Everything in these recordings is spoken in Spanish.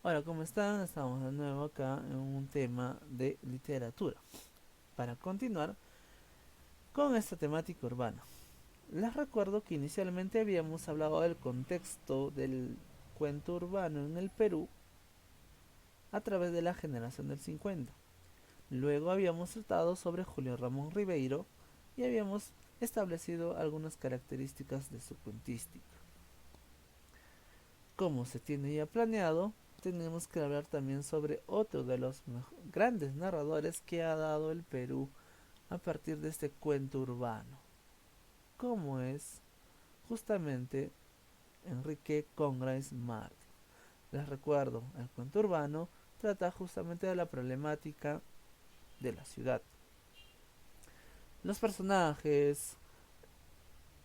Hola, ¿cómo están? Estamos de nuevo acá en un tema de literatura. Para continuar con esta temática urbana. Les recuerdo que inicialmente habíamos hablado del contexto del cuento urbano en el Perú a través de la generación del 50. Luego habíamos tratado sobre Julio Ramón Ribeiro y habíamos establecido algunas características de su cuentística. Como se tiene ya planeado, tenemos que hablar también sobre otro de los grandes narradores que ha dado el Perú a partir de este cuento urbano, como es justamente Enrique Congrains Martin. Les recuerdo, el cuento urbano trata justamente de la problemática de la ciudad. Los personajes,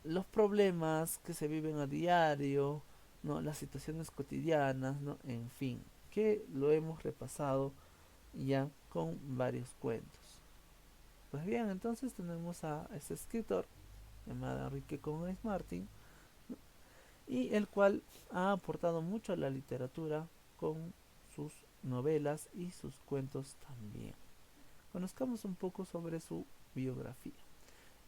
los problemas que se viven a diario, ¿no? Las situaciones cotidianas, ¿no? En fin, que lo hemos repasado ya con varios cuentos. Pues bien, entonces tenemos a este escritor llamado Enrique Congrains Martin, y el cual ha aportado mucho a la literatura con sus novelas y sus cuentos también. Conozcamos un poco sobre su biografía.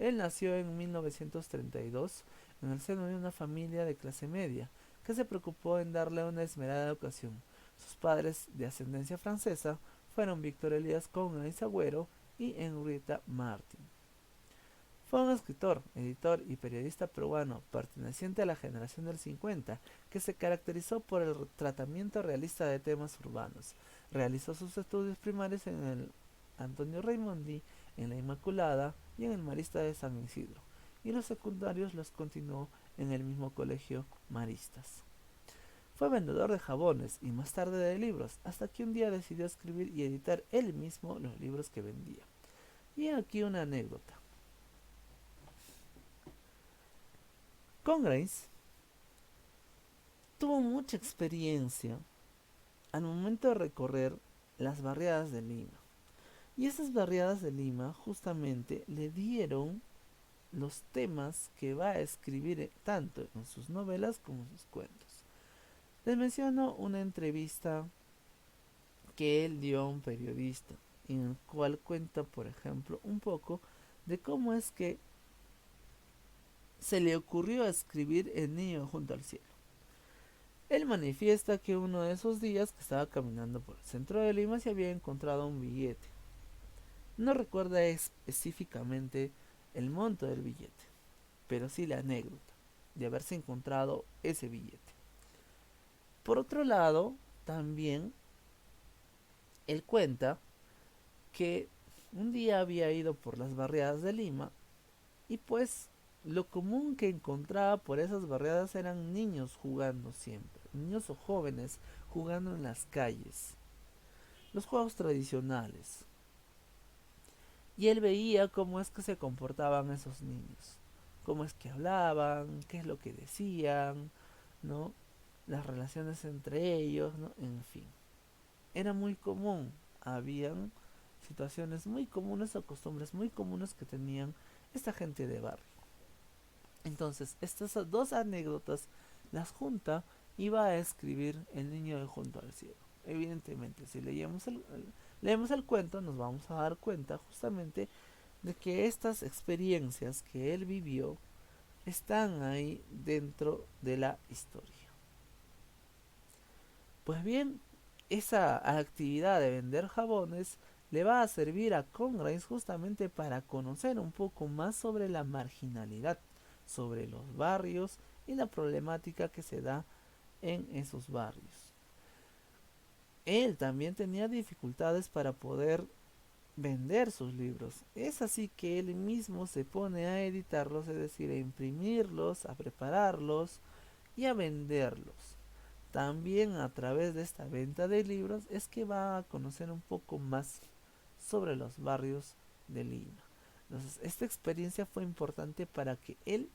Él nació en 1932 en el seno de una familia de clase media que se preocupó en darle una esmerada educación. Sus padres, de ascendencia francesa, fueron Víctor Elías Congrains Agüero y Henrietta Martin. Fue un escritor, editor y periodista peruano perteneciente a la generación del 50 que se caracterizó por el tratamiento realista de temas urbanos. Realizó sus estudios primarios en el Antonio Raimondi, en la Inmaculada y en el Marista de San Isidro, y los secundarios los continuó en el mismo colegio Maristas. Fue vendedor de jabones y más tarde de libros, hasta que un día decidió escribir y editar él mismo los libros que vendía. Y aquí una anécdota. Congrace tuvo mucha experiencia al momento de recorrer las barriadas de Lima. Y esas barriadas de Lima justamente le dieron los temas que va a escribir tanto en sus novelas como en sus cuentos. Les menciono una entrevista que él dio a un periodista, en el cual cuenta, por ejemplo, un poco de cómo es que se le ocurrió escribir El niño junto al cielo. Él manifiesta que uno de esos días que estaba caminando por el centro de Lima se había encontrado un billete. No recuerda específicamente el monto del billete, pero sí la anécdota de haberse encontrado ese billete. Por otro lado, también él cuenta que un día había ido por las barriadas de Lima y pues lo común que encontraba por esas barriadas eran niños jugando siempre, niños o jóvenes jugando en las calles, los juegos tradicionales. Y él veía cómo es que se comportaban esos niños, cómo es que hablaban, qué es lo que decían, ¿no? Las relaciones entre ellos, ¿no? En fin. Era muy común, habían situaciones muy comunes o costumbres muy comunes que tenían esta gente de barrio. Entonces, estas dos anécdotas las junta y va a escribir El niño de junto al cielo. Evidentemente, si leemos el cuento, nos vamos a dar cuenta justamente de que estas experiencias que él vivió están ahí dentro de la historia. Pues bien, esa actividad de vender jabones le va a servir a Congrace justamente para conocer un poco más sobre la marginalidad, sobre los barrios y la problemática que se da en esos barrios. Él también tenía dificultades para poder vender sus libros. Es así que él mismo se pone a editarlos, es decir, a imprimirlos, a prepararlos y a venderlos. También a través de esta venta de libros es que va a conocer un poco más sobre los barrios de Lima. Entonces, esta experiencia fue importante para que él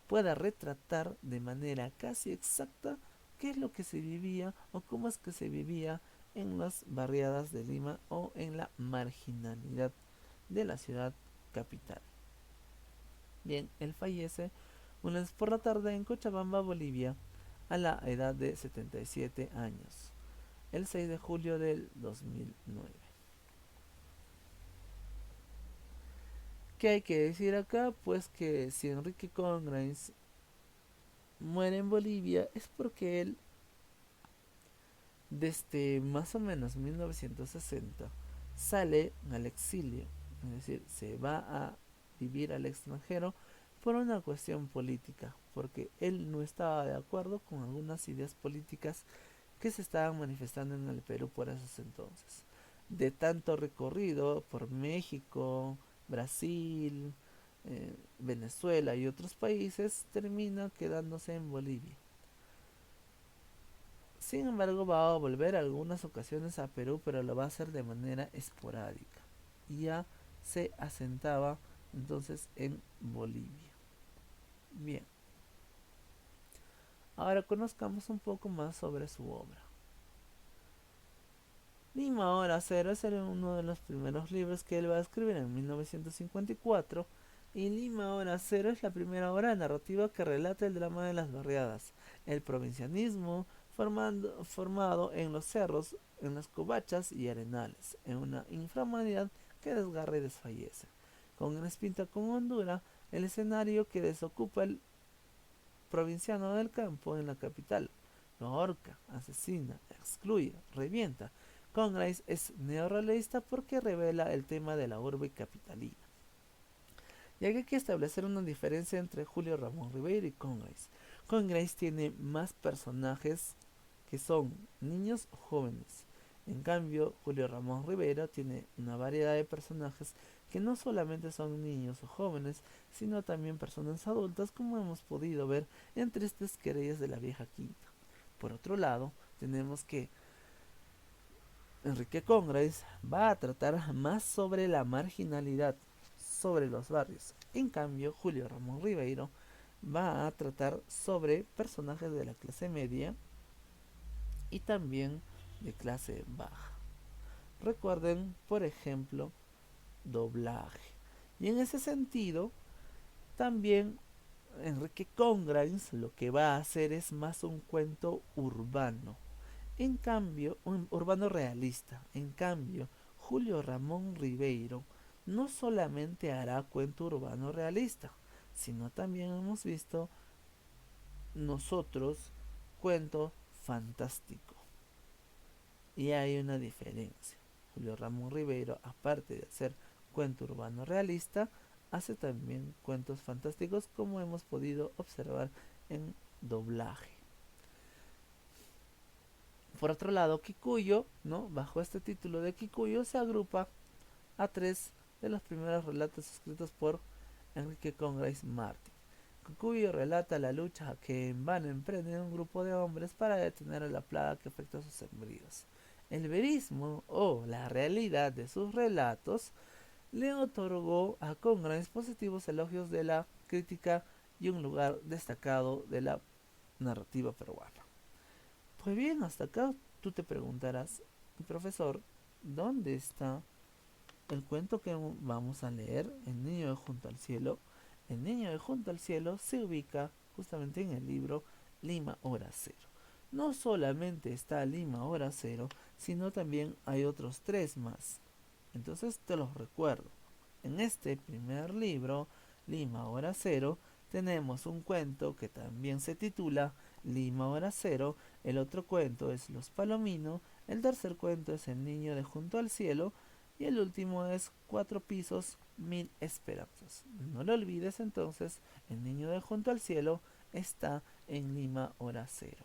pueda retratar de manera casi exacta qué es lo que se vivía o cómo es que se vivía en las barriadas de Lima o en la marginalidad de la ciudad capital. Bien, él fallece un lunes por la tarde en Cochabamba, Bolivia, a la edad de 77 años. el 6 de julio del 2009. ¿Qué hay que decir acá? Pues que si Enrique Congrains muere en Bolivia es porque él desde más o menos 1960 sale al exilio, es decir, se va a vivir al extranjero por una cuestión política, porque él no estaba de acuerdo con algunas ideas políticas que se estaban manifestando en el Perú por esos entonces. De tanto recorrido por México, Brasil, Venezuela y otros países, termina quedándose en Bolivia. Sin embargo, va a volver algunas ocasiones a Perú, pero lo va a hacer de manera esporádica. Y ya se asentaba entonces en Bolivia. Bien, ahora conozcamos un poco más sobre su obra. Lima Hora Cero es uno de los primeros libros que él va a escribir en 1954 y Lima Hora Cero es la primera obra narrativa que relata el drama de las barriadas, el provincianismo formado en los cerros, en las covachas y arenales, en una infrahumanidad que desgarra y desfallece. Con el espinta con hondura, el escenario que desocupa el provinciano del campo en la capital. Lo ahorca, asesina, excluye, revienta. Congrace es neorrealista porque revela el tema de la urbe capitalina. Y hay que establecer una diferencia entre Julio Ramón Ribeiro y Congrace. Congrace tiene más personajes que son niños o jóvenes. En cambio, Julio Ramón Ribeiro tiene una variedad de personajes que no solamente son niños o jóvenes, sino también personas adultas, como hemos podido ver en Tristes Querellas de la Vieja Quinta. Por otro lado, tenemos que Enrique Congrace va a tratar más sobre la marginalidad, sobre los barrios. En cambio, Julio Ramón Ribeiro va a tratar sobre personajes de la clase media y también de clase baja. Recuerden, por ejemplo, doblaje. Y en ese sentido, también Enrique Congrace lo que va a hacer es más un cuento urbano. En cambio, un urbano realista. En cambio, Julio Ramón Ribeiro no solamente hará cuento urbano realista, sino también hemos visto nosotros cuento fantástico. Y hay una diferencia. Julio Ramón Ribeiro, aparte de hacer cuento urbano realista, hace también cuentos fantásticos como hemos podido observar en doblaje. Por otro lado, Kikuyo, ¿no? Bajo este título de Kikuyo se agrupa a tres de los primeros relatos escritos por Enrique Congrace Martin. Kikuyo relata la lucha que en vano emprende un grupo de hombres para detener a la plaga que afecta a sus sembríos. El verismo o la realidad de sus relatos le otorgó a Congrace positivos elogios de la crítica y un lugar destacado de la narrativa peruana. Pues bien, hasta acá tú te preguntarás, profesor, ¿dónde está el cuento que vamos a leer, El niño de junto al cielo? El niño de junto al cielo se ubica justamente en el libro Lima Hora Cero. No solamente está Lima Hora Cero, sino también hay otros tres más. Entonces te los recuerdo. En este primer libro, Lima Hora Cero, tenemos un cuento que también se titula Lima Hora Cero, el otro cuento es Los Palomino, el tercer cuento es El niño de junto al cielo y el último es Cuatro pisos, mil esperanzas. No lo olvides entonces, El niño de junto al cielo está en Lima Hora Cero.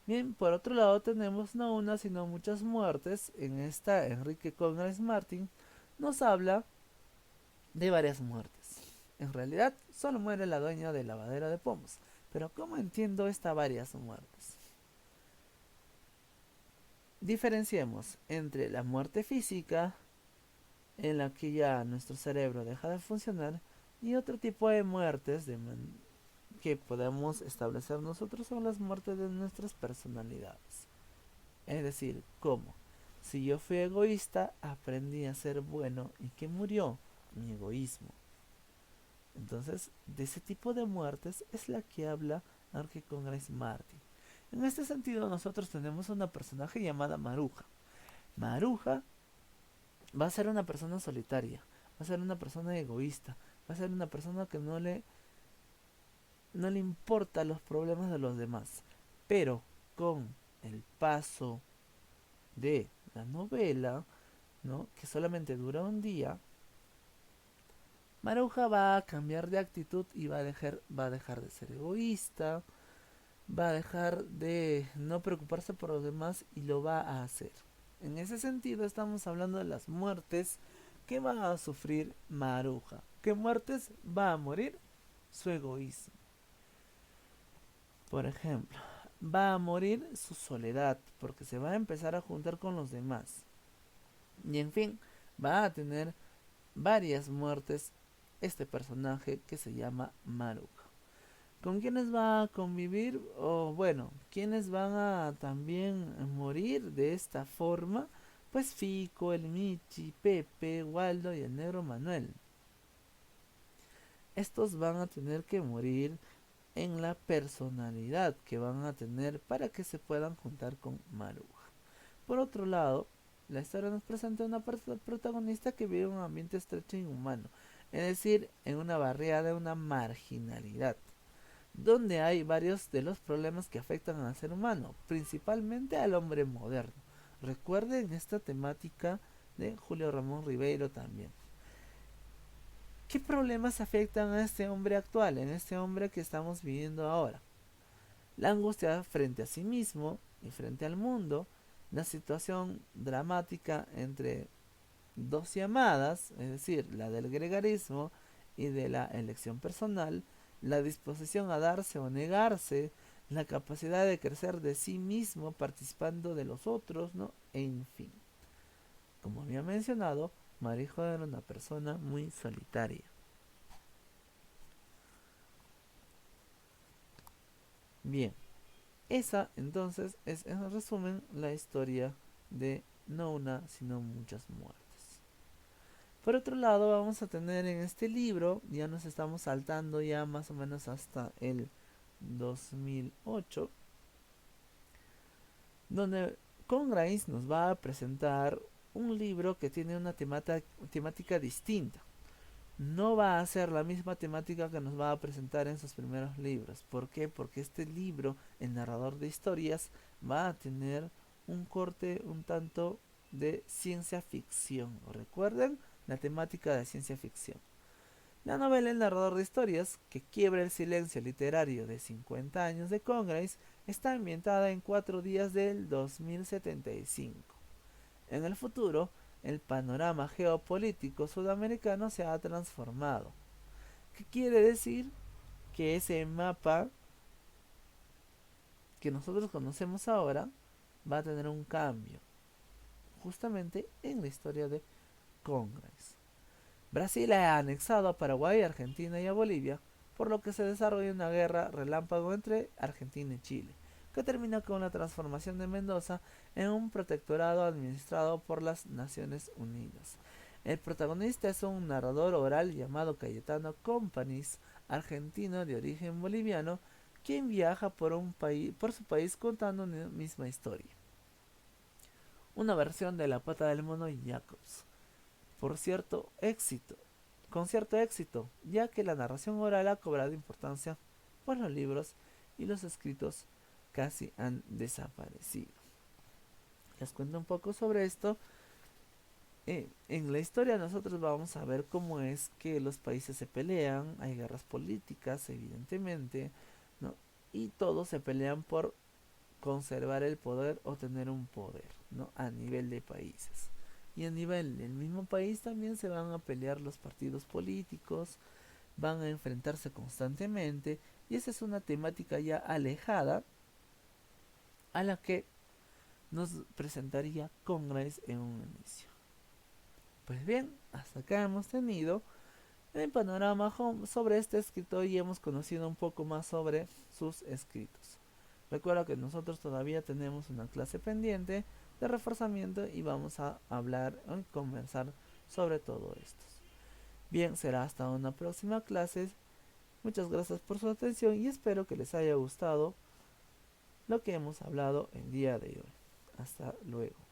Bien, por otro lado tenemos no una sino muchas muertes. En esta Enrique Congrace Martin nos habla de varias muertes. En realidad solo muere la dueña del lavadero de pomos. Pero ¿cómo entiendo estas varias muertes? Diferenciemos entre la muerte física, en la que ya nuestro cerebro deja de funcionar, y otro tipo de muertes que podemos establecer nosotros son las muertes de nuestras personalidades. Es decir, ¿cómo? Si yo fui egoísta, aprendí a ser bueno y que murió mi egoísmo. Entonces, de ese tipo de muertes es la que habla Enrique Congrace Martin. En este sentido, nosotros tenemos una personaje llamada Maruja. Maruja va a ser una persona solitaria, va a ser una persona egoísta, va a ser una persona que no le importa los problemas de los demás. Pero con el paso de la novela, ¿no? Que solamente dura un día, Maruja va a cambiar de actitud y va a dejar de ser egoísta, va a dejar de no preocuparse por los demás y lo va a hacer. En ese sentido estamos hablando de las muertes que va a sufrir Maruja. ¿Qué muertes va a morir? Su egoísmo. Por ejemplo, va a morir su soledad porque se va a empezar a juntar con los demás. Y en fin, va a tener varias muertes este personaje que se llama Maruja. ¿Con quiénes va a convivir? O bueno, ¿quiénes van a también morir de esta forma? Pues Fico, el Michi, Pepe, Waldo y el negro Manuel. Estos van a tener que morir en la personalidad que van a tener para que se puedan juntar con Maruja. Por otro lado, la historia nos presenta una protagonista que vive en un ambiente estrecho e inhumano, es decir, en una barriada, una marginalidad, donde hay varios de los problemas que afectan al ser humano, principalmente al hombre moderno. Recuerden esta temática de Julio Ramón Ribeiro también. ¿Qué problemas afectan a este hombre actual, en este hombre que estamos viviendo ahora? La angustia frente a sí mismo y frente al mundo, la situación dramática entre dos llamadas, es decir, la del gregarismo y de la elección personal, la disposición a darse o negarse, la capacidad de crecer de sí mismo participando de los otros, ¿no? En fin, como había mencionado, Marijo era una persona muy solitaria. Bien, esa entonces es en resumen la historia de no una, sino muchas muertes. Por otro lado, vamos a tener en este libro, ya nos estamos saltando ya más o menos hasta el 2008, donde Congrace nos va a presentar un libro que tiene una temática distinta. No va a ser la misma temática que nos va a presentar en sus primeros libros. ¿Por qué? Porque este libro, el narrador de historias, va a tener un corte un tanto de ciencia ficción. ¿Recuerden? La temática de ciencia ficción. La novela El narrador de historias, que quiebra el silencio literario de 50 años de Congress, está ambientada en 4 días del 2075. En el futuro, el panorama geopolítico sudamericano se ha transformado. ¿Qué quiere decir? Que ese mapa que nosotros conocemos ahora va a tener un cambio, justamente en la historia de Congress. Brasil ha anexado a Paraguay, Argentina y a Bolivia, por lo que se desarrolla una guerra relámpago entre Argentina y Chile, que termina con la transformación de Mendoza en un protectorado administrado por las Naciones Unidas. El protagonista es un narrador oral llamado Cayetano Companys, argentino de origen boliviano, quien viaja por su país contando una misma historia. Una versión de La Pata del Mono y Jacobs. Por cierto éxito, con cierto éxito, ya que la narración oral ha cobrado importancia, pues los libros y los escritos casi han desaparecido. Les cuento un poco sobre esto. En la historia nosotros vamos a ver cómo es que los países se pelean, hay guerras políticas, evidentemente, ¿no? Y todos se pelean por conservar el poder o tener un poder, ¿no? A nivel de países. Y a nivel del mismo país también se van a pelear los partidos políticos, van a enfrentarse constantemente, y esa es una temática ya alejada a la que nos presentaría Congress en un inicio. Pues bien, hasta acá hemos tenido el panorama sobre este escritor y hemos conocido un poco más sobre sus escritos. Recuerda que nosotros todavía tenemos una clase pendiente de reforzamiento y vamos a hablar y conversar sobre todo esto. Bien, será hasta una próxima clase. Muchas gracias por su atención y espero que les haya gustado lo que hemos hablado el día de hoy. Hasta luego.